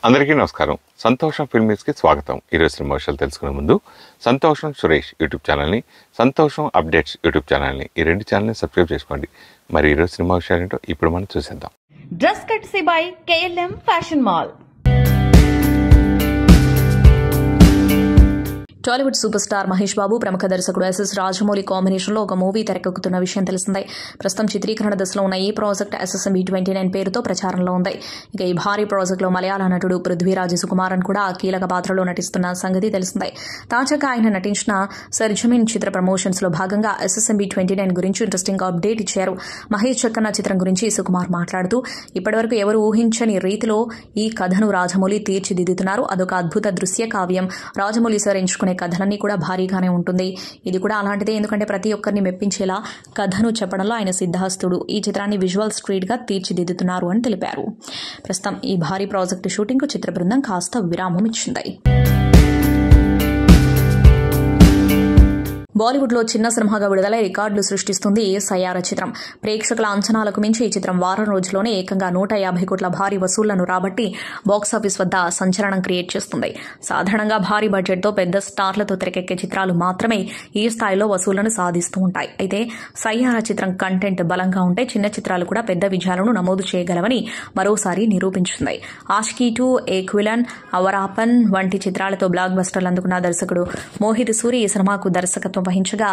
అందరికీ నమస్కారం. సంతోషం ఫిల్మ్స్కి స్వాగతం. ఈరోజు సినిమా విషయాలు తెలుసుకునే ముందు సంతోషం సురేష్ యూట్యూబ్ ఛానల్ని, సంతోషం అప్డేట్స్ యూట్యూబ్ ఛానల్ని, ఈ రెండు ఛానల్ని సబ్స్క్రైబ్ చేసుకోండి. మరి ఈరోజు సినిమా విషయాలు ఏంటో ఇప్పుడు మనం చూసేద్దాం. Dress courtesy by KLM fashion mall. Tollywood super star Mahesh Babu, ప్రముఖ దర్శకుడు SS రాజమౌళి కాంబినేషన్లో ఒక మూవీ తెరకెక్కుతున్న విషయం తెలిసిందే. ప్రస్తుతం చిత్రీకరణ దశలో ఉన్న ఈ ప్రాజెక్ట్ SSMB29 పేరుతో ప్రచారంలో ఉంది. ఇక ఈ భారీ ప్రాజెక్టులో మలయాళ నటుడు పృథ్వీరాజ్ సుకుమారన్ కూడా కీలక పాత్రలో నటిస్తున్న సంగతి తెలిసిందే. తాజాగా ఆయన నటించిన సర్జమీన్ చిత్ర ప్రమోషన్స్ లో భాగంగా SSMB29 గురించి ఇంట్రెస్టింగ్ అప్డేట్ ఇచ్చారు. మహేష్ చక్కన్న చిత్రం గురించి సుకుమార్ మాట్లాడుతూ, ఇప్పటివరకు ఎవరు ఊహించని రీతిలో ఈ కథను రాజమౌళి తీర్చిదిద్దుతున్నారు. అదొక అద్భుత దృశ్య కావ్యం. రాజమౌళి సార్ ఎంచుకునే కథలన్నీ కూడా భారీగానే ఉంటుంది. ఇది కూడా అలాంటిదే, ఎందుకంటే ప్రతి ఒక్కరిని మెప్పించేలా కథను చెప్పడంలో ఆయన సిద్ధాస్తుడు. ఈ చిత్రాన్ని విజువల్ స్ట్రీట్ గా తీర్చిదిద్దుతున్నారు అని తెలిపారు. ప్రస్తుతం ఈ భారీ ప్రాజెక్టు షూటింగ్ కు చిత్ర బృందం కాస్త విరామం ఇచ్చింది. బాలీవుడ్ లో చిన్న సినిమాగా విడుదలై రికార్డులు సృష్టిస్తుంది సయ్యారా చిత్రం. ప్రేక్షకుల అంచనాలకు మించి ఈ చిత్రం వారం రోజుల్లోనే ఏకంగా 150 కోట్ల భారీ వసూళ్లను రాబట్టి బాక్సాఫీస్ వద్ద సంచలనం క్రియేట్ చేస్తుంది. సాధారణంగా భారీ బడ్జెట్ తో పెద్ద స్టార్లతో తెరకెక్కే చిత్రాలు మాత్రమే ఈ స్థాయిలో వసూళ్లను సాధిస్తూ ఉంటాయి. అయితే సయ్యారా చిత్రం కంటెంట్ బలంగా ఉంటే చిన్న చిత్రాలు కూడా పెద్ద విజయాలను నమోదు చేయగలవని మరోసారి నిరూపించింది. ఆష్కీ 2, ఏక్విలన్, అవరాపన్ వంటి చిత్రాలతో బ్లాక్ బస్టర్లు అందుకున్న దర్శకుడు మోహిత్ సూరి ఈ సినిమాకు దర్శకత్వం వహించగా,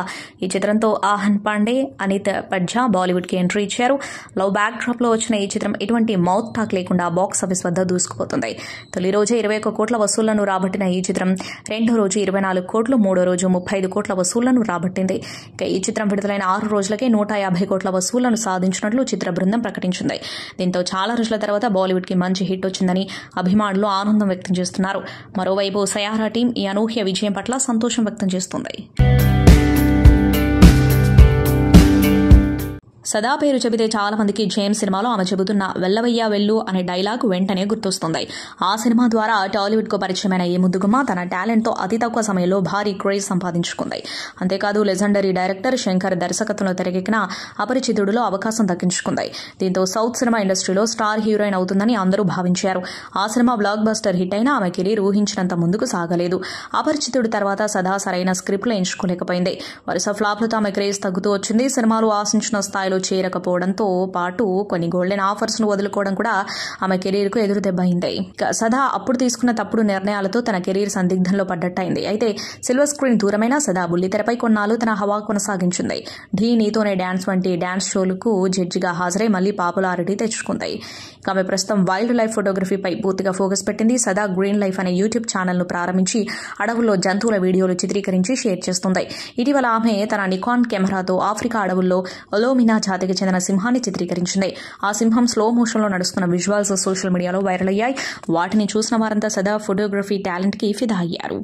ఈ చిత్రంతో ఆహన్ పాండే, అనిత్ పజ్జా బాలీవుడ్ కి ఎంట్రీ ఇచ్చారు. లవ్ బ్యాక్ డ్రాప్ లో వచ్చిన ఈ చిత్రం ఎటువంటి మౌత్ టాక్ లేకుండా బాక్స్ ఆఫీస్ వద్ద దూసుకుపోతుంది. తొలి రోజే 21 కోట్ల వసూళ్లను రాబట్టిన ఈ చిత్రం రెండో రోజు 24 కోట్లు, మూడో రోజు 35 కోట్ల వసూళ్లను రాబట్టింది. ఇక ఈ చిత్రం విడుదలైన 6 రోజులకే 150 కోట్ల వసూళ్లను సాధించినట్లు చిత్ర బృందం ప్రకటించింది. దీంతో చాలా రోజుల తర్వాత బాలీవుడ్ కి మంచి హిట్ వచ్చిందని అభిమానులు ఆనందం వ్యక్తం చేస్తున్నారు. మరోవైపు సయ్యారా టీం ఈ అనూహ్య విజయం పట్ల సంతోషం వ్యక్తం చేస్తుంది. సదా పేరు చెబితే చాలా మందికి జేమ్స్ సినిమాలో ఆమె చెబుతున్న వెల్లవయ్యా వెళ్ళు అనే డైలాగ్ వెంటనే గుర్తొస్తుంది. ఆ సినిమా ద్వారా టాలీవుడ్ కు పరిచయమైన ఈ ముద్దుగుమ్మ తన టాలెంట్ తో అతి తక్కువ సమయంలో భారీ క్రేజ్ సంపాదించుకుంది. అంతేకాదు లెజెండరీ డైరెక్టర్ శంకర్ దర్శకత్వంలో తెరకెక్కిన అపరిచితుడిలో అవకాశం దక్కించుకుంది. దీంతో సౌత్ సినిమా ఇండస్ట్రీలో స్టార్ హీరోయిన్ అవుతుందని అందరూ భావించారు. ఆ సినిమా బ్లాక్ బస్టర్ హిట్ అయినా ఆమె కెరీర్ ఊహించినంత ముందుకు సాగలేదు. అపరిచితుడి తర్వాత సదా సరైన స్క్రిప్ట్లు ఎంచుకోలేకపోయింది. వరుస ఫ్లాప్లతో ఆమె క్రేజ్ తగ్గుతూ వచ్చింది. సినిమాలు ఆశించిన స్థాయిలో చేరకపోవడంతో పాటు కొన్ని గోల్డెన్ ఆఫర్స్ ను వదులుకోవడం కూడా ఆమె కెరీర్ కు ఎదురు దెబ్బయింది. సదా అప్పుడు తీసుకున్న తప్పుడు నిర్ణయాలతో తన కెరీర్ సందిగ్ధంలో పడ్డట్టయింది. అయితే సిల్వర్ స్క్రీన్ దూరమైన సదా బుల్లితెరపై కొన్నాళ్ళు తన హవా కొనసాగించింది. ఢీ నీతోనే డాన్స్ వంటి డాన్స్ షోలకు జడ్జిగా హాజరై మళ్లీ పాపులారిటీ తెచ్చుకుంది. ఆమె ప్రస్తుతం వైల్డ్ లైఫ్ ఫోటోగ్రఫీపై పూర్తిగా ఫోకస్ పెట్టింది. సదా గ్రీన్ లైఫ్ అనే యూట్యూబ్ ఛానల్ ను ప్రారంభించి అడవుల్లో జంతువుల వీడియోలు చిత్రీకరించి షేర్ చేస్తుంది. ఇటీవల ఆమె తన నికాన్ కెమెరాతో ఆఫ్రికా అడవుల్లో ఒలోమినా జాతికి చెందిన సింహాన్ని చిత్రీకరించింది. ఆ సింహం స్లో మోషన్ లో నడుస్తున్న విజువల్స్ సోషల్ మీడియాలో వైరల్ అయ్యాయి. వాటిని చూసిన వారంతా సదా ఫోటోగ్రఫీ టాలెంట్ కి ఫిదా అయ్యారు.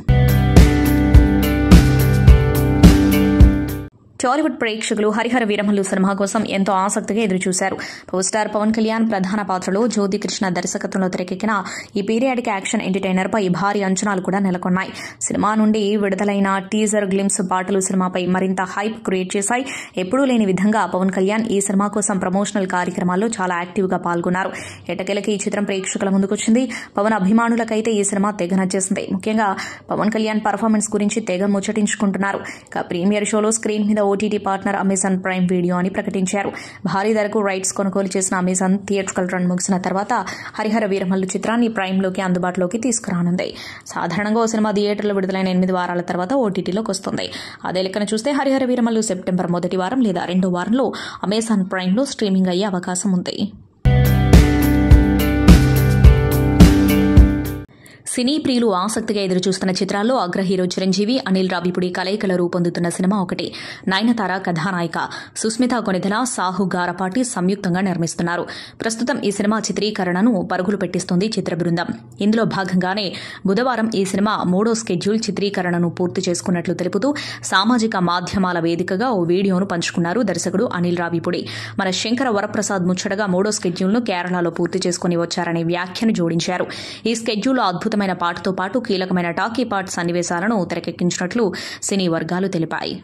టాలీవుడ్ ప్రేక్షకులు హరిహర వీరమల్లు సినిమా కోసం ఎంతో ఆసక్తిగా ఎదురుచూశారు. పవర్ స్టార్ పవన్ కళ్యాణ్ ప్రధాన పాత్రలో జ్యోతి కృష్ణ దర్శకత్వంలో తెరకెక్కిన ఈ పీరియాడిక్ యాక్షన్ ఎంటర్టైనర్ పై భారీ అంచనాలు కూడా నెలకొన్నాయి. సినిమా నుండి విడుదలైన టీజర్ గ్లిమ్స్ పాటలు సినిమాపై మరింత హైప్ క్రియేట్ చేశాయి. ఎప్పుడూ లేని విధంగా పవన్ కళ్యాణ్ ఈ సినిమా కోసం ప్రమోషనల్ కార్యక్రమాల్లో చాలా యాక్టివ్ గా పాల్గొన్నారు. ఎటకెలకి ఈ చిత్రం ప్రేక్షకుల ముందుకొచ్చింది. పవన్ అభిమానులకైతే ఈ సినిమా తెగ నచ్చేసింది. ముఖ్యంగా పవన్ కళ్యాణ్ పర్ఫార్మెన్స్ గురించి తెగ ముచ్చటించుకుంటున్నారు. ఇక ప్రీమియర్ షోలో స్క్రీన్ మీద OTT partner Amazon prime video అని ప్రకటించారు. భారీ ధరకు రైట్స్ కొనుగోలు చేసిన అమెజాన్ థియేట్రికల్ రన్ ముగిసిన తర్వాత హరిహర వీరమల్లు చిత్రాన్ని ప్రైమ్ లోకి అందుబాటులోకి తీసుకురానుంది. సాధారణంగా ఓ సినిమా థియేటర్లో విడుదలైన 8 వారాల తర్వాత ఓటీటీలోకి వస్తుంది. అదే లెక్కన చూస్తే హరిహర వీరమల్లు సెప్టెంబర్ మొదటి వారం లేదా రెండో వారంలో అమెజాన్ ప్రైమ్ లో స్ట్రీమింగ్ అయ్యే అవకాశం ఉంది. సినీ ప్రియులు ఆసక్తిగా ఎదురుచూస్తున్న చిత్రాల్లో అగ్ర హీరో చిరంజీవి, అనిల్ రావిపూడి కలయికల రూపొందుతున్న సినిమా ఒకటి. నయనతార కథానాయిక, సుస్మిత కొనిదెల, సాహు గారపాటి సంయుక్తంగా నిర్మిస్తున్నారు. ప్రస్తుతం ఈ సినిమా చిత్రీకరణను పరుగులు పెట్టిస్తుంది చిత్ర బృందం. ఇందులో భాగంగానే బుధవారం ఈ సినిమా 3వ స్కెడ్యూల్ చిత్రీకరణను పూర్తి చేసుకున్నట్లు తెలుపుతూ సామాజిక మాధ్యమాల వేదికగా ఓ వీడియోను పంచుకున్నారు దర్శకుడు అనిల్ రావిపూడి. మన శంకర వరప్రసాద్ ముచ్చటగా 3వ స్కెడ్యూల్ను కేరళలో పూర్తి చేసుకుని వచ్చారనే వ్యాఖ్యను జోడించారు. ఈ స్కెడ్యూల్లో అద్భుతమైన పాటతో పాటు కీలకమైన టాకీ పార్ట్ సన్నివేశాలను తెరకెక్కించినట్లు సినీ వర్గాలు తెలిపాయి.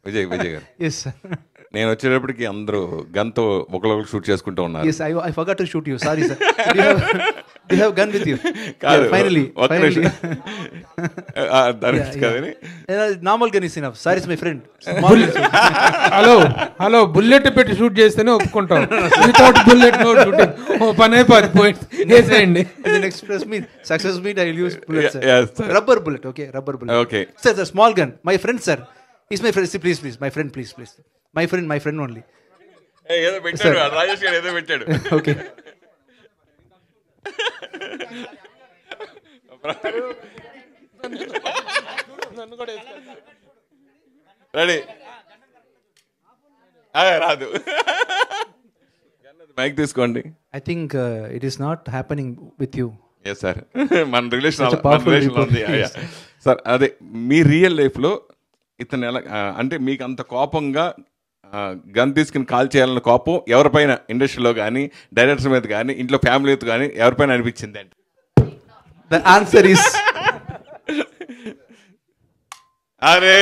విజయ్ గారు నేను వచ్చేటప్పటికి అందరూ గన్తో ఒకరు షూట్ చేసుకుంటూ ఉన్నారు. Yes, I forgot to shoot you. Sorry, sir. Do you have gun with you? కాదు, Yeah, finally. ఒక్క Finally. దానికి కాదని Normal gun is enough. Sir is my friend. Small gun. Hello bullet పెట్టి షూట్ చేస్తేనే ఒప్పుకుంటాం. Without bullet no shooting. ఓ పని అయిపోద్ది, పాయింట్ వేసేయండి. And then express meet, success meet, I will use bullet, sir. Yes, sir. Rubber bullet, okay? Rubber bullet. Okay. Sir, it's a small gun. My friend, sir. He's my friend. See, please, my friend, please. My friend only. ఏదో పెట్టాడు, రాజేష్ గారు ఏదో పెట్టాడు. Okay. Ready రాదు. Mic తీసుకోండి. I think it is not happening with you. Yes sir, మన relation Such a powerful ఉంది. report. Sir అదే మీ రియల్ లైఫ్లో ఇతను ఎలా అంటే మీకు అంత కోపంగా గన్ తీసుకుని కాల్ చేయాలన్న కోపం ఎవరిపైన ఇండస్ట్రీలో కానీ డైరెక్టర్ మీద కానీ ఇంట్లో ఫ్యామిలీతో కానీ ఎవరిపైన అనిపించింది అంటే? The answer is అరే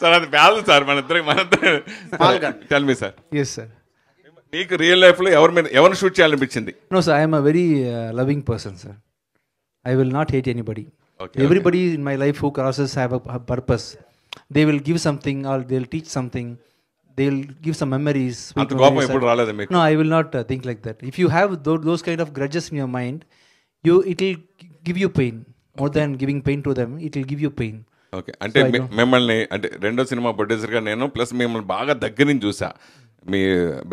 సార్ అది బ్యాలెన్స్ సార్, మన tell me sir. yes, sir. మీకు రియల్ లైఫ్లో ఎవరిని shoot చేయాలనిపించింది? No, sir. I am a very loving person, sir. I will not hate anybody. Okay, Everybody in my life who crosses have a purpose. They will give something or they'll teach something. They'll give some memories. sweet అంత కోపం memories. ఎప్పుడు రాలేదా మీకు? No, I will not think like that. If you have those kind of grudges in your mind, it will give you pain. More than giving pain to them, it will give you pain. Okay, అంటే మిమ్మల్ని అంటే రెండో cinema ప్రొడ్యూసర్గా నేను plus మిమ్మల్ని బాగా దగ్గర నుంచి చూసా. మీ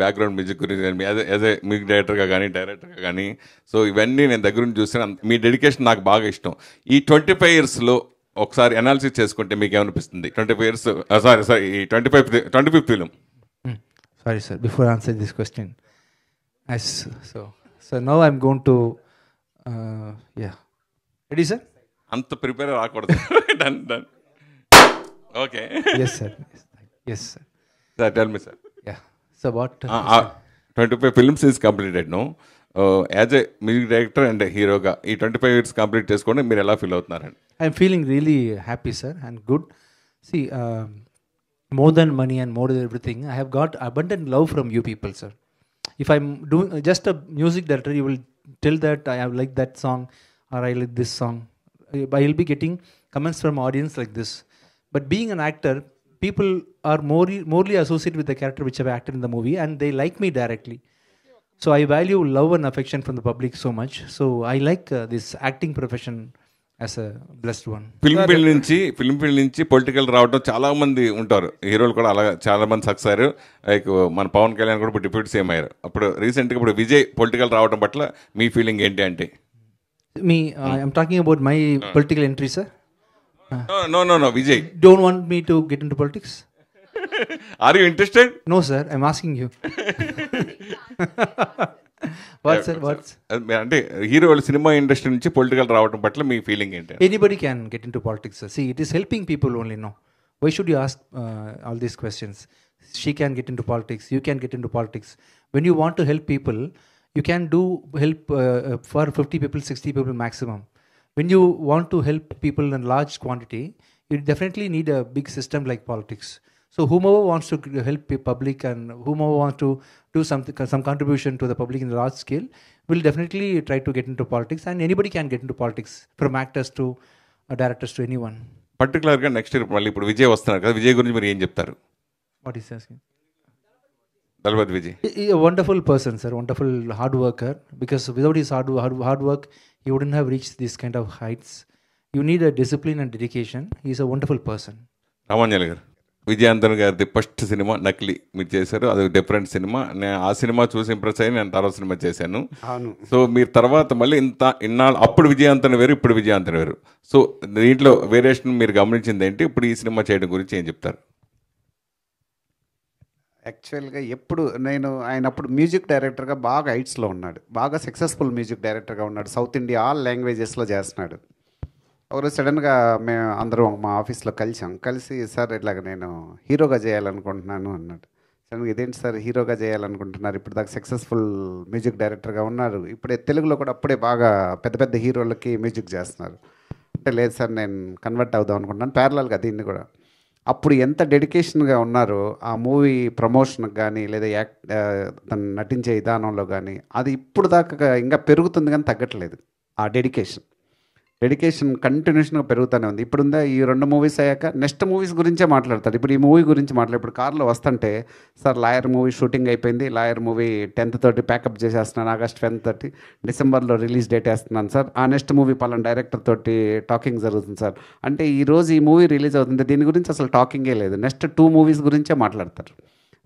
బ్యాక్గ్రౌండ్ మ్యూజిక్ గురించి యాజ్ ఏ మ్యూజిక్ డైరెక్టర్గా కానీ సో ఇవన్నీ నేను దగ్గర నుంచి చూసాను. మీ డెడికేషన్ నాకు బాగా ఇష్టం. ఈ 25 yearsలో ఒకసారి అనాలిసిస్ చేసుకుంటే మీకు ఏమనిపిస్తుంది? 25 years సారీ ఈ 25th film. Sorry, sir. Before I answer this question, so now I'm going to yeah. Ready, sir? అంత ప్రిపేర్ రాకూడదు. Done okay. Yes, sir. Yes, sir. Sir tell me sir. Yeah. So what? 25 films is completed no. As a music director and హీరోగా ఈ 25 years complete చేసుకోండి మీరు ఎలా feel అవుతున్నారండి? I'm feeling really happy, sir, and good. See, more than money and more than everything, I have got abundant love from you people, sir. If I'm doing just a music director, you will tell that I have liked that song or I like this song. I will be getting comments from audience like this. But being an actor, people are morely associated with the character which I've acted in the movie, and they like me directly. So I value love and affection from the public so much. So I like this acting profession as a blessed one. Film field నుంచి political రావడం చాలా మంది ఉంటారు, హీరోలు కూడా అలా చాలా మంది సక్సెస్ అయ్యారు. లైక్ మన పవన్ కళ్యాణ్ కూడా ఇప్పుడు డిప్యూటీ సీఎం అయ్యారు. అప్పుడు రీసెంట్గా ఇప్పుడు విజయ్ పొలిటికల్ రావడం పట్ల మీ ఫీలింగ్ ఏంటి అంటే? I'm talking about my political entry, sir. No, Vijay. Don't want me to get into politics? Are you interested? No, sir. I'm asking you. What, sir? What's? అంటే హీరోలు సినిమా ఇండస్ట్రీ నుంచి political రావడం పట్ల మీ feeling ఏంటి? Anybody can get into politics, sir. See, it is helping people only, no? Why should you ask all these questions? She can get into politics. You can get into politics. When you want to help people, you can do help for 50 people, 60 people maximum. When you want to help people in large quantity, you definitely need a big system like politics. So whomever wants to help the public and whomever wants to do some contribution to the public in a large scale will definitely try to get into politics, and anybody can get into politics, from actors to directors to anyone. పర్టికులర్గా next year మళ్ళీ ఇప్పుడు విజయ్ వస్తున్నారు కదా, విజయ్ గురించి మీరు ఏం చెప్తారు? What is asking? Thalapathy Vijay. A wonderful person, sir. Wonderful hard worker. Because without his hard work, he wouldn't have reached these kind of heights. You need a discipline and dedication. He is a wonderful person. Ramanjali గారు, విజయాంతన్ గారిది first cinema నకిలీ మీరు చేశారు. అది different cinema. నేను ఆ cinema చూసి impress అయ్యి నేను తర్వాత సినిమా చేశాను. సో మీరు తర్వాత మళ్ళీ ఇన్నాళ్ళు అప్పుడు విజయాంతన్ వేరు, ఇప్పుడు విజయాంతన్ వేరు. సో దీంట్లో వేరియేషన్ మీరు గమనించింది ఏంటి? ఇప్పుడు ఈ సినిమా చేయడం గురించి ఏం చెప్తారు? యాక్చువల్గా ఎప్పుడు ఆయన అప్పుడు మ్యూజిక్ డైరెక్టర్గా బాగా హైట్స్లో ఉన్నాడు, బాగా సక్సెస్ఫుల్ మ్యూజిక్ డైరెక్టర్గా ఉన్నాడు. సౌత్ ఇండియా ఆల్ లాంగ్వేజెస్లో చేస్తున్నాడు. ఒకరోజు సడన్గా మేము అందరం మా ఆఫీస్లో కలిసి సార్ ఇట్లాగ నేను హీరోగా చేయాలనుకుంటున్నాను అన్నాడు. సడన్గా ఇదేంటి సార్ హీరోగా చేయాలనుకుంటున్నారు, ఇప్పుడు దాకా సక్సెస్ఫుల్ మ్యూజిక్ డైరెక్టర్గా ఉన్నారు, ఇప్పుడే తెలుగులో కూడా అప్పుడే బాగా పెద్ద పెద్ద హీరోలకి మ్యూజిక్ చేస్తున్నారు అంటే, లేదు సార్ నేను కన్వర్ట్ అవుదాం అనుకుంటున్నాను ప్యారలల్గా దీన్ని కూడా. అప్పుడు ఎంత డెడికేషన్గా ఉన్నారో ఆ మూవీ ప్రమోషన్కి కానీ లేదా తను నటించే విధానంలో కానీ అది ఇప్పుడు దాకా ఇంకా పెరుగుతుంది కానీ తగ్గట్లేదు. ఆ డెడికేషన్ కంటిన్యూషన్గా పెరుగుతూనే ఉంది. ఇప్పుడుందా ఈ 2 మూవీస్ అయ్యాక నెక్స్ట్ మూవీస్ గురించే మాట్లాడతాడు. ఇప్పుడు ఈ మూవీ గురించి ఇప్పుడు కార్లో వస్తుంటే సార్ లాయర్ మూవీ షూటింగ్ అయిపోయింది, లాయర్ మూవీ 10th తోటి ప్యాకప్ చేసేస్తున్నాను, August 10th తోటి డిసెంబర్లో రిలీజ్ డేట్ వేస్తున్నాను సార్, ఆ నెక్స్ట్ మూవీ పలానా డైరెక్టర్ తోటి టాకింగ్ జరుగుతుంది సార్ అంటే ఈరోజు ఈ మూవీ రిలీజ్ అవుతుంది, దీని గురించి అసలు టాకింగే లేదు, నెక్స్ట్ 2 మూవీస్ గురించే మాట్లాడతారు.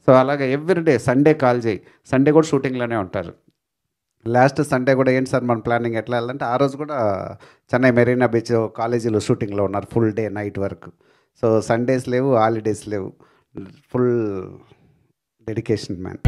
సో అలాగే ఎవ్రీడే సండే కాల్ చేయి, సండే కూడా షూటింగ్లోనే ఉంటారు. లాస్ట్ సండే కూడా ఏంటి సార్ మన ప్లానింగ్ ఎట్లా వెళ్ళాలంటే ఆ రోజు కూడా చెన్నై మెరీనా బీచ్ కాలేజీలో షూటింగ్లో ఉన్నారు ఫుల్ డే నైట్ వరకు. సో సండేస్ లేవు, హాలిడేస్ లేవు, ఫుల్ డెడికేషన్ మ్యాన్.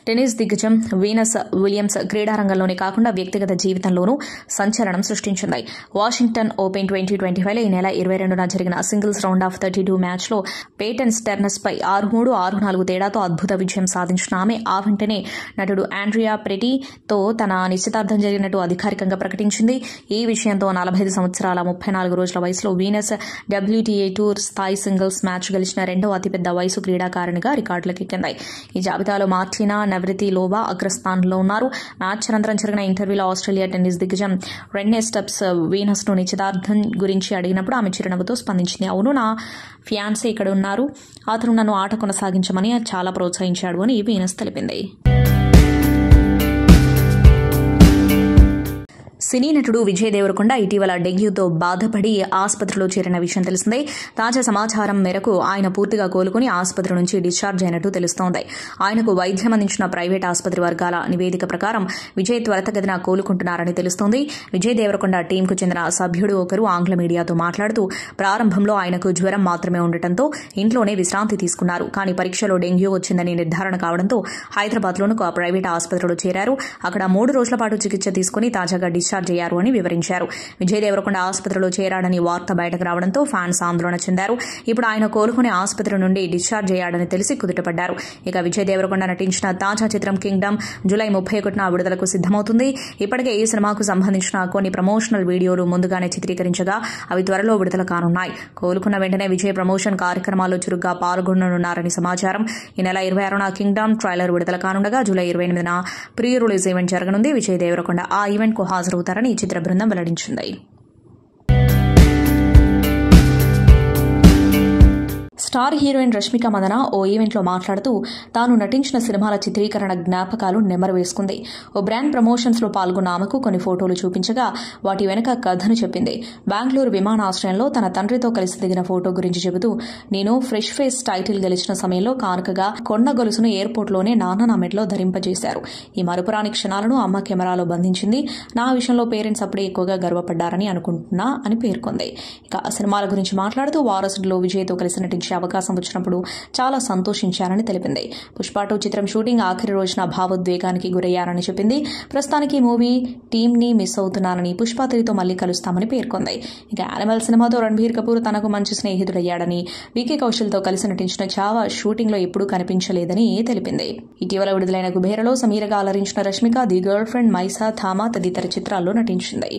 టెన్నిస్ దిగ్గజం వీనస్ విలియమ్స్ క్రీడారంగంలోనే కాకుండా వ్యక్తిగత జీవితంలోనూ సంచలనం సృష్టించింది. వాషింగ్టన్ ఓపెన్ 2025లో ఈ నెల 22న జరిగిన సింగిల్స్ రౌండ్ ఆఫ్ 32 మ్యాచ్లో పేటన్ స్టెర్నస్పై 6-3, 6-4 తేడాతో అద్భుత విజయం సాధించిన ఆమె ఆ వెంటనే నటుడు ఆండ్రియా ప్రెటీతో తన నిశ్చితార్థం జరిగినట్టు అధికారికంగా ప్రకటించింది. ఈ విషయంతో 45 సంవత్సరాల 34 రోజుల వయసులో వీనస్ WTA టూర్ స్థాయి సింగిల్స్ మ్యాచ్ గెలిచిన 2వ అతిపెద్ద వయసు క్రీడాకారిణిగా రికార్డులకెక్కింది. ఈ జాబితాలో మార్టినా నవ్రితిలోవా అగ్రస్థానంలో ఉన్నారు. మ్యాచ్ అనంతరం జరిగిన ఇంటర్వ్యూలో ఆస్ట్రేలియా టెన్నిస్ దిగ్గజం రెన్నే స్టెప్స్ వీనస్ ను నిశ్చితార్థం గురించి అడిగినప్పుడు ఆమె చిరునవ్వుతో స్పందించింది. అవును, నా ఫియాన్సీ ఇక్కడ ఉన్నారు, అతను నన్ను ఆట కొనసాగించమని చాలా ప్రోత్సహించాడు అని వీనస్ తెలిపింది. సినీ నటుడు విజయ్ దేవరకొండ ఇటీవల డెంగ్యూతో బాధపడి ఆసుపత్రిలో చేరిన విషయం తెలిసిందే. తాజా సమాచారం మేరకు ఆయన పూర్తిగా కోలుకుని ఆసుపత్రి నుంచి డిశ్చార్జ్ అయినట్టు తెలుస్తోంది. ఆయనకు వైద్యం అందించిన ప్రైవేట్ ఆసుపత్రి వర్గాల నివేదిక ప్రకారం విజయ్ త్వరితగతిన కోలుకుంటున్నారని తెలుస్తోంది. విజయ్ దేవరకొండ టీంకు చెందిన సభ్యుడు ఒకరు ఆంగ్ల మీడియాతో మాట్లాడుతూ ప్రారంభంలో ఆయనకు జ్వరం మాత్రమే ఉండటంతో ఇంట్లోనే విశ్రాంతి తీసుకున్నారు. కానీ పరీక్షలో డెంగ్యూ వచ్చిందని నిర్ధారణ కావడంతో హైదరాబాద్లోని ఒక ప్రైవేట్ ఆసుపత్రిలో చేరారు. అక్కడ 3 రోజుల పాటు చికిత్స తీసుకుని తాజాగా డిశ్చార్జ్ అయ్యారు అని వివరించారు. విజయ్ దేవరకొండ ఆసుపత్రిలో చేరాడని వార్త బయటకు రావడంతో ఫ్యాన్స్ ఆందోళన చెందారు. ఇప్పుడు ఆయన కోలుకుని ఆసుపత్రి నుండి డిశ్చార్జ్ అయ్యాడని తెలిసి కుదుటపడ్డారు. ఇక విజయ్ దేవరకొండ నటించిన తాజా చిత్రం కింగ్డమ్ జూలై 31న విడుదలకు సిద్దమవుతుంది. ఇప్పటికే ఈ సినిమాకు సంబంధించిన కొన్ని ప్రమోషనల్ వీడియోలు ముందుగానే చిత్రీకరించగా అవి త్వరలో విడుదల కానున్నాయి. కోలుకున్న వెంటనే విజయ్ ప్రమోషన్ కార్యక్రమాల్లో చురుగ్గా పాల్గొననున్నారని సమాచారం. ఈ నెల 26న కింగ్డమ్ ట్రైలర్ విడుదల కానుండగా జూలై 28న ప్రీ రిలీజ్ ఈవెంట్ జరగనుంది. విజయ్ దేవరకొండ ఆ ఈవెంట్ కు హాజరవుతారని ఈ చిత్ర బృందం వెల్లడించింది. స్టార్ హీరోయిన్ రష్మిక మందన ఓ ఈవెంట్లో మాట్లాడుతూ తాను నటించిన సినిమాల చిత్రీకరణ జ్ఞాపకాలు నెమరు వేసుకుంది. ఓ బ్రాండ్ ప్రమోషన్స్లో పాల్గొన్న ఆమెకు కొన్ని ఫోటోలు చూపించగా వాటి వెనక కథను చెప్పింది. బెంగళూరు విమానాశ్రయంలో తన తండ్రితో కలిసి దిగిన ఫోటో గురించి చెబుతూ, నేను ఫ్రెష్ ఫేస్ టైటిల్ గెలిచిన సమయంలో కానుకగా కొండ గొలుసును ఎయిర్పోర్ట్లోనే నాన్న నా మెడలో ధరింపజేశారు. ఈ మరుపురాని క్షణాలను అమ్మ కెమెరాలో బంధించింది. నా విషయంలో పేరెంట్స్ అప్పుడే ఎక్కువగా గర్వపడ్డారని అనుకుంటున్నా అని పేర్కొంది. ఇక సినిమాల గురించి మాట్లాడుతూ వారసుడిలో విజయ్తో కలిసి నటించే అవకాశం వచ్చినప్పుడు చాలా సంతోషించారని తెలిపింది. పుష్ప 2 చిత్రం షూటింగ్ ఆఖరి రోజున భావోద్వేగానికి గురయ్యారని చెప్పింది. ప్రస్తుతానికి మూవీ టీంని మిస్ అవుతున్నారని, పుష్ప 3తో మళ్లీ కలుస్తామని పేర్కొంది. ఇక యానిమల్ సినిమాతో రణబీర్ కపూర్ తనకు మంచి స్నేహితుడయ్యాడని, వికీ కౌశల్తో కలిసి నటించిన చావా షూటింగ్లో ఎప్పుడూ కనిపించలేదని తెలిపింది. ఇటీవల విడుదలైన కుబేరలో సమీరగా అలరించిన Rashmika the girlfriend, Mysaa, Thamma తదితర చిత్రాల్లో నటించింది.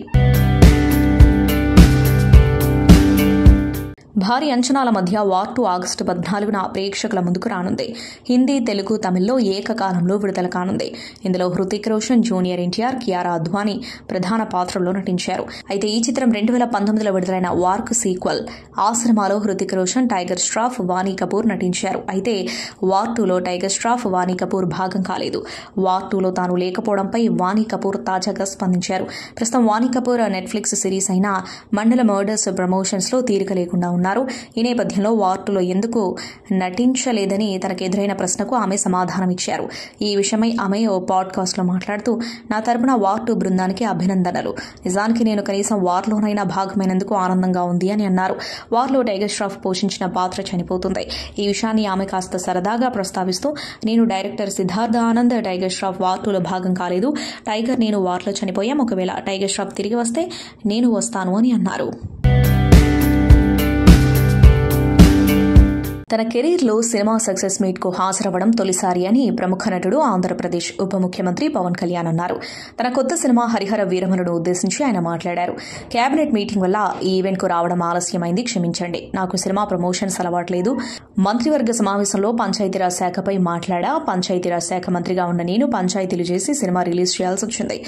భారీ అంచనాల మధ్య వార్ 2 ఆగస్టు 14న ప్రేక్షకుల ముందుకు రానుంది. హిందీ, తెలుగు, తమిళ్లో ఏకకాలంలో విడుదల కానుంది. ఇందులో హృతిక్ రోషన్, జూనియర్ ఎన్టీఆర్, కియారా అద్వానీ ప్రధాన పాత్రల్లో నటించారు. అయితే ఈ చిత్రం 2019లో విడుదలైన వార్కు సీక్వెల్. ఆ సినిమాలో హృతిక్ రోషన్, టైగర్ ష్రాఫ్, వాణీ కపూర్ నటించారు. అయితే వార్ 2లో టైగర్ ష్రాఫ్, వాణీ కపూర్ భాగం కాలేదు. వార్ 2లో తాను లేకపోవడంపై వాణీ కపూర్ తాజాగా స్పందించారు. ప్రస్తుతం వాణీ కపూర్ నెట్ఫ్లిక్స్ సిరీస్ అయిన మండల మర్డర్స్ ప్రమోషన్స్లో తీరిక లేకుండా ఉన్నారు. ఈ నేపథ్యంలో వార్ 2లో ఎందుకు నటించలేదని తనకు ఎదురైన ప్రశ్నకు ఆమె సమాధానమిచ్చారు. ఈ విషయమై ఆమె ఓ పాడ్కాస్ట్లో మాట్లాడుతూ, నా తరపున వార్ 2 బృందానికి అభినందనలు. నిజానికి నేను కనీసం వార్లోనైనా భాగమైనందుకు ఆనందంగా ఉంది అని అన్నారు. వార్లో టైగర్ ష్రాఫ్ పోషించిన పాత్ర చనిపోతుంది. ఈ విషయాన్ని ఆమె కాస్త సరదాగా ప్రస్తావిస్తూ, నేను director Siddhartha Anand, tiger Shroff war 2లో భాగం కాలేదు. టైగర్, నేను వార్లో చనిపోయాం. ఒకవేళ టైగర్ ష్రాఫ్ తిరిగి వస్తే నేను వస్తాను అని అన్నారు. తన కెరీర్లో సినిమా సక్సెస్ మీట్ కు హాజరవ్వడం తొలిసారి అని ప్రముఖ నటుడు ఆంధ్రప్రదేశ్ ఉప ముఖ్యమంత్రి పవన్ కళ్యాణ్ అన్నారు. తన కొత్త సినిమా హరిహర వీరమలను ఉద్దేశించి ఆయన మాట్లాడారు. కేబినెట్ మీటింగ్ వల్ల ఈ ఈవెంట్ కు రావడం ఆలస్యమైంది, క్షమించండి. నాకు సినిమా ప్రమోషన్స్ అలవాట్లేదు. మంత్రివర్గ సమావేశంలో పంచాయతీరాజ్ శాఖపై మాట్లాడా. పంచాయతీరాజ్ శాఖ మంత్రిగా ఉన్న నేను పంచాయతీలు చేసి సినిమా రిలీజ్ చేయాల్సి వచ్చింది.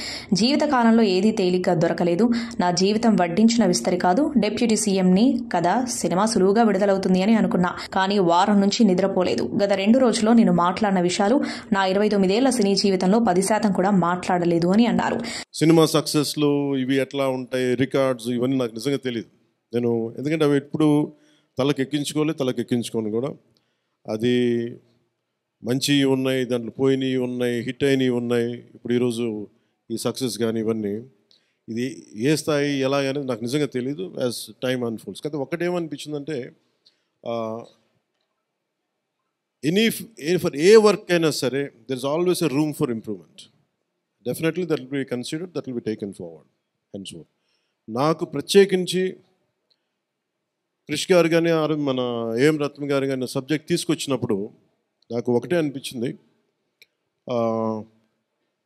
జీవితకాలంలో ఏదీ తేలిగ్గా దొరకలేదు. నా జీవితం వడ్డించిన విస్తరి కాదు. డిప్యూటీ సీఎంని కదా, సినిమా సులువుగా విడుదలవుతుంది అని అనుకున్నా. కానీ వారం నుంచి నిద్రపోలేదు. గత 2 రోజుల్లో నేను మాట్లాడిన విషయాలు నా 29 ఏళ్ల సినీ జీవితంలో 10% కూడా మాట్లాడలేదు అని అన్నారు. సినిమా సక్సెస్లో ఇవి ఎట్లా ఉంటాయి, రికార్డ్స్, ఇవన్నీ నాకు నిజంగా తెలియదు. నేను ఎందుకంటే అవి ఎప్పుడు తలకెక్కించుకోను కూడా. అది మంచి ఉన్నాయి, దాంట్లో పోయినవి ఉన్నాయి, హిట్ అయినవి ఉన్నాయి. ఇప్పుడు ఈరోజు ఈ సక్సెస్ కానీ ఇవన్నీ ఇది ఏ స్థాయి ఎలాగనేది నాకు నిజంగా తెలియదు యాజ్ టైమ్ అన్ఫోల్డ్స్. కానీ ఒకటేమనిపించిందంటే ఫర్ ఏ వర్క్ అయినా సరే there is always a room for improvement. Definitely that will be considered, that will be taken forward and so. నాకు ప్రత్యేకించి క్రిష్ గారు కానీ మన ఏఎం రత్న గారు కానీ సబ్జెక్ట్ తీసుకొచ్చినప్పుడు నాకు ఒకటే అనిపించింది,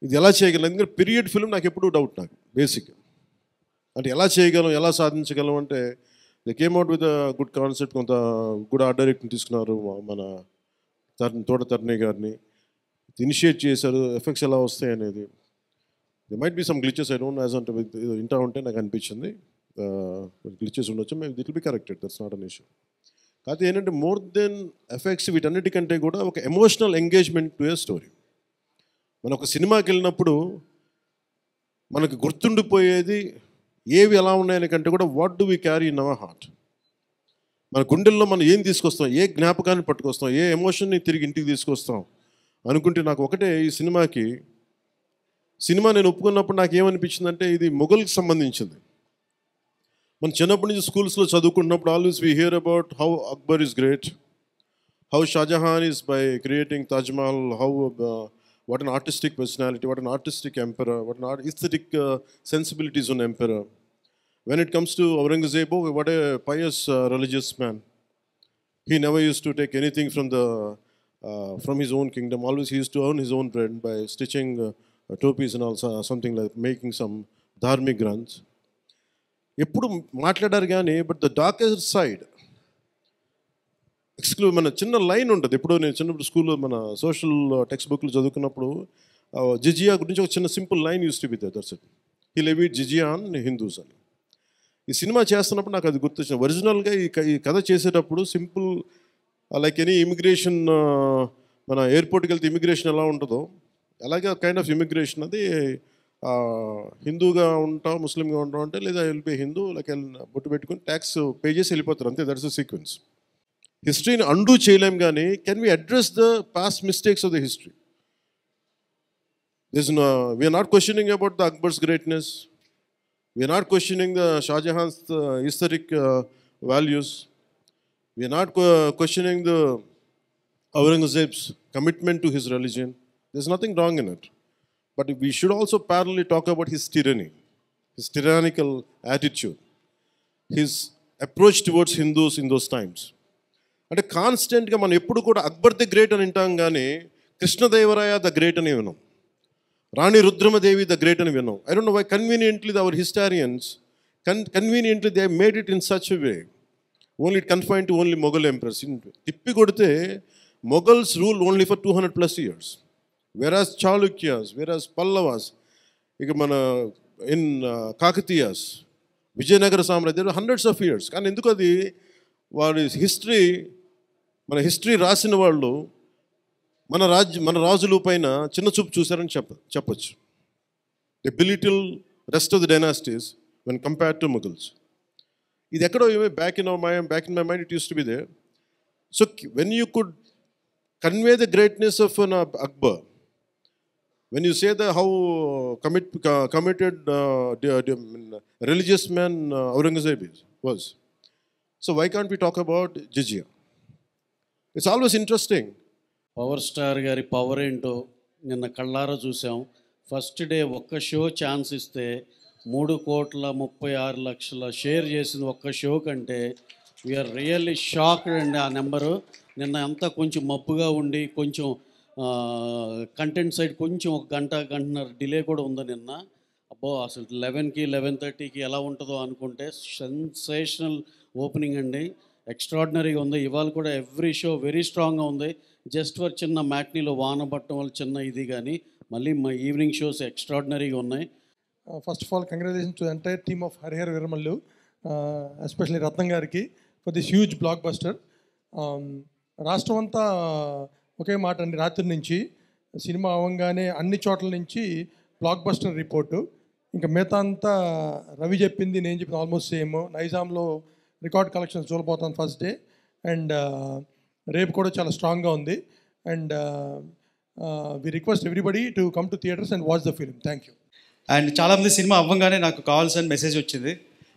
ఇది ఎలా చేయగలం. ఎందుకంటే పీరియడ్ ఫిల్మ్ నాకు ఎప్పుడూ డౌట్, నాకు బేసిక్ అంటే ఎలా చేయగలం, ఎలా సాధించగలం అంటే they came out with good concept. కొంత గుడ్ ఆర్ట్ డైరెక్ట్ని తీసుకున్నారు, మన తోట తరుణి గారిని ఇనిషియేట్ చేశారు. ఎఫెక్ట్స్ ఎలా వస్తాయి అనేది they might be some glitches, I don't know, as అంటే వింటా ఉంటే నాకు అనిపించింది గ్లిచెస్ ఉండొచ్చు. Maybe that will be corrected, that's not an issue. కాకపోతే ఏంటంటే మోర్ దెన్ ఎఫెక్ట్స్ వీటన్నిటికంటే కూడా ఒక emotional engagement to a story. మనం ఒక సినిమాకి వెళ్ళినప్పుడు మనకు గుర్తుండిపోయేది ఏవి ఎలా ఉన్నాయని కంటే కూడా what do we carry in our heart. మన గుండెల్లో మనం ఏం తీసుకొస్తాం, ఏ జ్ఞాపకాన్ని పట్టుకొస్తాం, ఏ ఎమోషన్ని తిరిగి ఇంటికి తీసుకొస్తాం అనుకుంటే నాకు ఒకటే ఈ సినిమా నేను ఒప్పుకున్నప్పుడు నాకు ఏమనిపించిందంటే ఇది మొఘల్కి సంబంధించింది. మనం చిన్నప్పటి నుంచి స్కూల్స్లో చదువుకుంటున్నప్పుడు always we hear about how Akbar is great, how Shahjahan is by creating Taj Mahal, how what an artistic personality, what an artistic emperor, what an aesthetic sensibilities on emperor. When it comes to Aurangzeb, what a pious religious man. He never used to take anything from his own kingdom. Always he used to earn his own bread by stitching topis and also something like making some dharmic granths. ఎప్పుడు మాట్లాడారు కానీ but the darkest side మన చిన్న line ఉంటుంది. ఎప్పుడో నేను చిన్నప్పుడు స్కూల్లో మన సోషల్ టెక్స్ట్ బుక్లు చదువుకున్నప్పుడు జిజియా గురించి ఒక చిన్న simple line used to be there, that's it. He levied జిజియా ఆన్ హిందూస్ అని. ఈ సినిమా చేస్తున్నప్పుడు నాకు అది గుర్తొచ్చింది. ఒరిజినల్గా ఈ కథ చేసేటప్పుడు సింపుల్ లైక్ ఎనీ ఇమిగ్రేషన్, మన ఎయిర్పోర్ట్కి వెళ్తే ఇమిగ్రేషన్ ఎలా ఉంటుందో అలాగే కైండ్ ఆఫ్ ఇమిగ్రేషన్ అది. హిందూగా ఉంటాం, ముస్లింగా ఉంటాం అంటే లేదా వెళ్ళిపోయి హిందూ లైక్ బొట్టు పెట్టుకుని ట్యాక్స్ పే చేసి వెళ్ళిపోతారు, అంతే. That's the sequence. హిస్టరీని అండూ చేయలేం కానీ can we address the past mistakes of the history. We are not questioning about the Akbar's greatness, we are not questioning the Shahjahan's historic values, we are not questioning the Aurangzeb's commitment to his religion. There is nothing wrong in it. But we should also parallelly talk about his tyranny, his tyrannical attitude, his approach towards Hindus in those times. అంటే కాన్స్టెంట్గా మనం ఎప్పుడు కూడా Akbar the great అని వింటాం కానీ Krishnadevaraya the great అని విన్నాం, రాణి రుద్రమదేవి ద గ్రేట్ అని విన్నాం. I don't know why conveniently our historians conveniently they made it in such way only it confine to only Mughal empress. తిప్పి కొడితే Mughals rule only for 200+ years. Whereas Chalukyas, whereas Pallavas, ఇక మన in Kakatiyas, Vijayanagara సామ్రాజ్యం, hundreds of years. కానీ ఎందుకు అది వారి మన హిస్టరీ రాసిన వాళ్ళు మన రాజుల పైన చిన్న చూపు చూశారని చెప్పచ్చు. The belittle rest of the dynasties when compared to Mughals. ఇది ఎక్కడో back in my mind it use to be there. So when you could convey the greatness of an Akbar, when you say that how committed religious man Aurangzeb was, so why can't we talk about jizya? It's always interesting. Power star గారి power ఏంటో నిన్న కళ్ళారా చూసాం. First day ఒక్క show chance ఇస్తే 3,36,00,000 share చేసింది ఒక్క show కంటే. వీఆర్ రియల్లీ షాక్డ్ అండి ఆ నెంబరు. నిన్న అంతా కొంచెం మబ్బుగా ఉండి కొంచెం కంటెంట్ సైడ్ కొంచెం ఒక గంటన్నర డిలే కూడా ఉంది నిన్న. అబ్బో అసలు 11కి 11:30కి ఎలా ఉంటుందో అనుకుంటే సెన్సేషనల్ ఓపెనింగ్ అండి, ఎక్స్ట్రాడినరీగా ఉంది. ఇవాళ కూడా ఎవ్రీ షో వెరీ స్ట్రాంగ్గా ఉంది. జస్ట్ ఫర్ చిన్న మ్యాట్నీలో వాన పట్టడం వల్ల చిన్న ఇది, కానీ మళ్ళీ మా ఈవినింగ్ షోస్ ఎక్స్ట్రాడినరీగా ఉన్నాయి. First of all, congratulations to the entire team of Hariher Veeramallu, especially Ratnam Gariki for this huge blockbuster. రాష్ట్రం అంతా ఒకే మాట అండి, రాత్రి నుంచి సినిమా అవ్వగానే అన్ని చోట్ల నుంచి బ్లాక్ బస్టర్ రిపోర్టు. ఇంకా మిగతా అంతా రవి చెప్పింది నేను చెప్పింది ఆల్మోస్ట్ సేమ్. నైజాంలో రికార్డ్ కలెక్షన్స్ చూడబోతాను ఫస్ట్ డే, అండ్ రేపు కూడా చాలా స్ట్రాంగ్గా ఉంది. And we request everybody to come to theatres and watch the film. Thank you. And చాలామంది సినిమా అవ్వగానే నాకు కాల్స్ అండ్ మెసేజ్ వచ్చింది,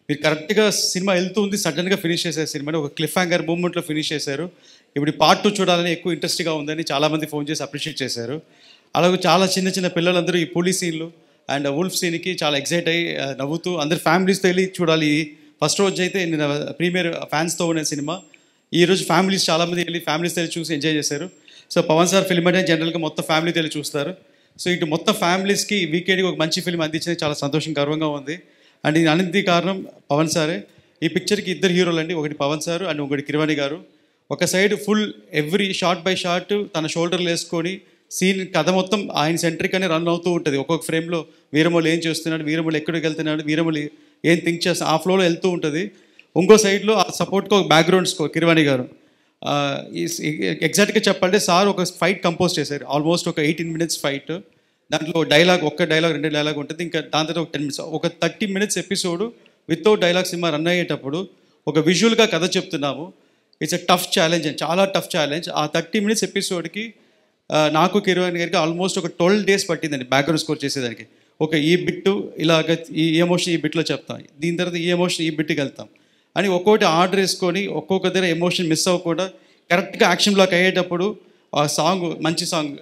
మీరు కరెక్ట్గా సినిమా వెళ్తూ ఉంది సడన్గా ఫినిష్ చేశారు సినిమాని, ఒక క్లిఫ్ హ్యాంగర్ మూమెంట్లో ఫినిష్ చేశారు, ఇప్పుడు పార్ట్ 2 చూడాలని ఎక్కువ ఇంట్రెస్ట్గా ఉందని చాలామంది ఫోన్ చేసి అప్రిషియేట్ చేశారు. అలాగే చాలా చిన్న చిన్న పిల్లలందరూ ఈ పులి సీన్లు అండ్ వుల్ఫ్ సీన్కి చాలా ఎక్సైట్ అయ్యి నవ్వుతూ అందరు ఫ్యామిలీస్తో వెళ్ళి చూడాలి. ఫస్ట్ రోజు అయితే నేను ప్రీమియర్ ఫ్యాన్స్తో ఉన్న సినిమా, ఈరోజు ఫ్యామిలీస్ చాలామంది వెళ్ళి ఫ్యామిలీస్తో వెళ్ళి చూసి ఎంజాయ్ చేశారు. సో పవన్ సార్ ఫిల్మ్ అంటే జనరల్గా మొత్తం ఫ్యామిలీతో వెళ్ళి చూస్తారు. సో ఇటు మొత్తం ఫ్యామిలీస్కి వీకెండ్కి ఒక మంచి ఫిల్మ్ అందించినది చాలా సంతోషం గర్వంగా ఉంది. అండ్ ఇది అన్నింటి కారణం పవన్ సారే. ఈ పిక్చర్కి ఇద్దరు హీరోలు అండి, ఒకటి పవన్ సార్ అండ్ ఒకటి కిరవాణి గారు. ఒక side full every shot by shot తన షోల్డర్లు వేసుకొని సీన్ కథ మొత్తం ఆయన సెంట్రిక్గానే రన్ అవుతూ ఉంటుంది. ఒక్కొక్క ఫ్రేమ్లో వీరమౌళి ఏం చేస్తున్నాడు, వీరమౌళి ఎక్కడికి వెళ్తున్నాడు, వీరమౌళి ఏం థింక్ చేస్తా ఆ ఫ్లోలో వెళ్తూ ఉంటుంది. ఇంకో సైడ్లో ఆ సపోర్ట్కి ఒక బ్యాక్గ్రౌండ్ స్కోర్ కిరవాణి గారు. ఎగ్జాక్ట్గా చెప్పాలంటే సార్ ఒక ఫైట్ కంపోజ్ చేశారు, ఆల్మోస్ట్ ఒక 18 minutes ఫైట్. దాంట్లో ఒక్క డైలాగ్ 2 డైలాగ్ ఉంటుంది, ఇంకా దాని తర్వాత ఒక 10 minutes, ఒక 30 minutes episode without dialogue cinema run అయ్యేటప్పుడు ఒక విజువల్గా కథ చెప్తున్నాము. ఇట్స్ ఎ టఫ్ ఛాలెంజ్ అండి, చాలా టఫ్ ఛాలెంజ్. ఆ 30 minutes ఎపిసోడ్కి నాకు కిరవాణి గారికి ఆల్మోస్ట్ ఒక 12 days పట్టిందండి బ్యాక్గ్రౌండ్ స్కోర్ చేసేదానికి. ఒక ఈ బిట్టు ఇలాగ ఈ ఎమోషన్ ఈ బిట్లో చెప్తాం, దీని తర్వాత ఈ ఎమోషన్ ఈ బిట్కి వెళ్తాం అని ఒక్కొక్కటి ఆర్డర్ వేసుకొని ఒక్కొక్క దగ్గర ఎమోషన్ మిస్ అవ్వకుండా కరెక్ట్గా యాక్షన్ బ్లాక్ అయ్యేటప్పుడు ఆ సాంగ్ మంచి సాంగ్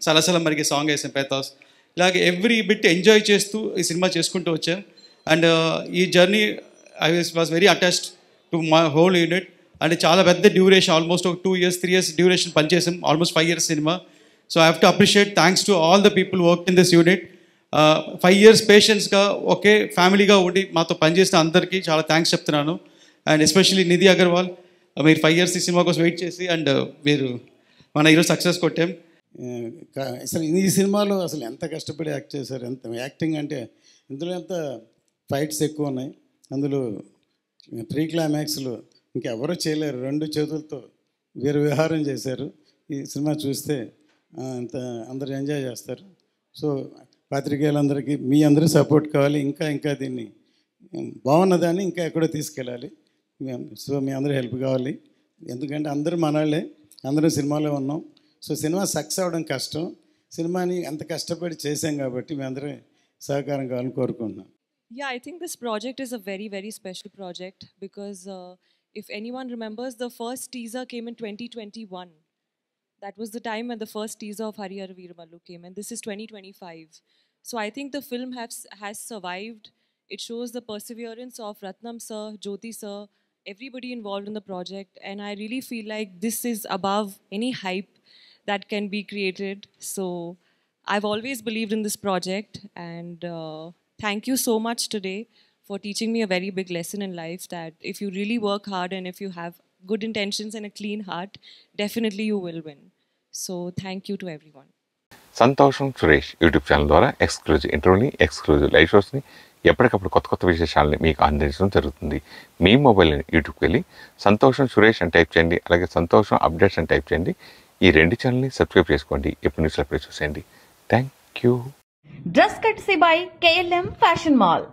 సలసల మరిగే సాంగ్ వేసాం పేతాస్. ఇలాగే ఎవ్రీ బిట్ ఎంజాయ్ చేస్తూ ఈ సినిమా చేసుకుంటూ వచ్చాం. అండ్ ఈ journey I was very attached to my whole unit. And చాలా పెద్ద డ్యూరేషన్, ఆల్మోస్ట్ ఒక 2 years 3 years డ్యూరేషన్ పనిచేసాం, ఆల్మోస్ట్ 5 years సినిమా. So I have to appreciate thanks to all the people work in this unit. 5 years పేషెన్స్గా ఒకే ఫ్యామిలీగా ఉండి మాతో పనిచేసిన అందరికీ చాలా థ్యాంక్స్ చెప్తున్నాను. అండ్ ఎస్పెషల్లీ నిధి అగర్వాల్, మీరు 5 years ఈ సినిమా కోసం వెయిట్ చేసి అండ్ మీరు మన ఈరోజు సక్సెస్ కొట్టాం. అసలు ఈ సినిమాలో అసలు ఎంత కష్టపడి యాక్ట్ చేశారు, ఎంత యాక్టింగ్ అంటే ఇందులో ఎంత ఫైట్స్ ఎక్కువ ఉన్నాయి. అందులో 3 climaxలు ఇంకెవరూ చేయలేరు, 2 చేతులతో వీర విహారం చేశారు. ఈ సినిమా చూస్తే అంత అందరూ ఎంజాయ్ చేస్తారు. సో పాత్రికేయులందరికీ మీ అందరూ సపోర్ట్ కావాలి, ఇంకా దీన్ని బాగున్నదాన్ని ఇంకా ఎక్కడో తీసుకెళ్ళాలి. సో మీ అందరూ హెల్ప్ కావాలి, ఎందుకంటే అందరూ మనవాళ్ళే, అందరూ సినిమాలో ఉన్నాం. సో సినిమా సక్సెస్ అవ్వడం కష్టం, సినిమాని అంత కష్టపడి చేసాం కాబట్టి మీ అందరూ సహకారం కావాలని కోరుకుంటున్నాం. Yeah, I think this project is a very, very special project because if anyone remembers, the first teaser came in 2021. That was the time when the first teaser of Hariher Veeramallu came, and this is 2025. So I think the film has survived. It shows the perseverance of Ratnam sir, Jyoti sir, everybody involved in the project, and I really feel like this is above any hype that can be created. So I've always believed in this project, and thank you so much today for teaching me a very big lesson in life that if you really work hard and if you have good intentions and a clean heart, definitely you will win. So thank you to everyone. సంతోషం Suresh YouTube channel ద్వారా exclusive ఇంటర్వ్యూని, exclusive live షోస్ని, ఎప్పటికప్పుడు కొత్త విశేషాలని మీకు అందించడం జరుగుతుంది. మీ మొబైల్ని యూట్యూబ్కి వెళ్ళి సంతోషం సురేష్ అని టైప్ చేయండి, అలాగే సంతోషం అప్డేట్స్ అని టైప్ చేయండి. ఈ 2 ఛానల్ని సబ్స్క్రైబ్ చేసుకోండి, ఎప్పుడు న్యూస్లో చూసేయండి. Thank you. Dress courtesy by KLM fashion mall.